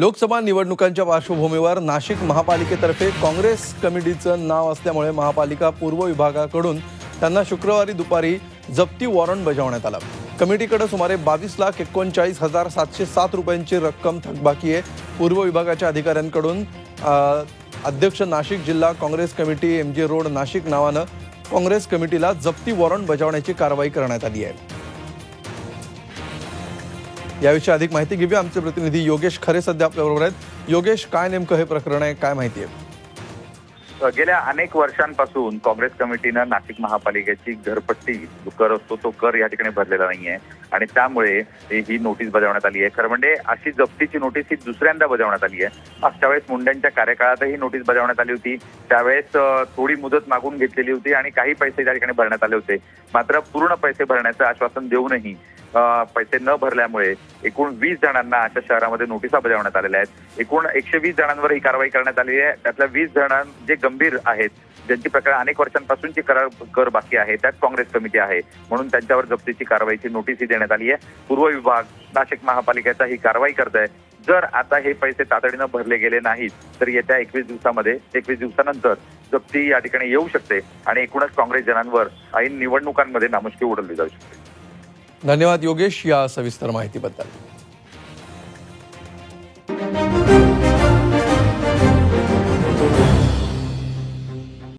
लोकसभा निवडणुकांच्या पार्श्वभूमीवर नाशिक महापालिकेतर्फे काँग्रेस कमिटीचं नाव असल्यामुळे महापालिका पूर्व विभागाकडून त्यांना शुक्रवारी दुपारी जप्ती वॉरंट बजावण्यात आलं। कमिटीकडे सुमारे 22,39,707 रुपयांची रक्कम थकबाकी आहे। पूर्व विभागाच्या अधिकाऱ्यांकडून अध्यक्ष नाशिक जिल्हा Congress committee MG road Nashik नावानं काँग्रेस कमिटीला जप्ती वॉरंट बजावण्याची कारवाई करण्यात आली आहे। याविषयी अधिक माहिती घेऊया, आमचे प्रतिनिधी योगेश खरे सध्या आपल्याबरोबर आहेत। योगेश, काय नेमकं हे प्रकरण आहे, काय माहिती आहे? गेल्या अनेक वर्षांपासून काँग्रेस कमिटीनं नाशिक महापालिकेची घरपट्टी जो कर असतो तो कर या ठिकाणी भरलेला नाहीये आणि त्यामुळे ही नोटीस बजावण्यात आली आहे। खरं म्हणजे अशी जप्तीची नोटीस ही दुसऱ्यांदा बजावण्यात आली आहे। मागच्या वेळेस मुंडेंच्या कार्यकाळातही नोटीस बजावण्यात आली होती, त्यावेळेस थोडी मुदत मागून घेतलेली होती आणि काही पैसे त्या ठिकाणी भरण्यात आले होते। मात्र पूर्ण पैसे भरण्याचं आश्वासन देऊनही पैसे न भरल्यामुळे एकूण 20 जणांना अशा शहरामध्ये नोटिसा बजावण्यात आलेल्या आहेत। एकूण 120 जणांवर ही कारवाई करण्यात आली आहे। त्यातल्या 20 जणां जे गंभीर आहेत, ज्यांची प्रकरण अनेक वर्षांपासूनची कर बाकी आहे, त्यात काँग्रेस कमिटी आहे, म्हणून त्यांच्यावर जप्तीची कारवाईची नोटीसही देण्यात आली आहे। पूर्व विभाग नाशिक महापालिकेचा ही कारवाई करत आहे। जर आता हे पैसे तातडीनं भरले गेले नाहीत तर येत्या 21 दिवसानंतर जप्ती या ठिकाणी येऊ शकते आणि एकूणच काँग्रेस जनांवर ऐन निवडणुकांमध्ये नामुष्की उडवली जाऊ शकते। धन्यवाद योगेश या सविस्तर माहितीबद्दल।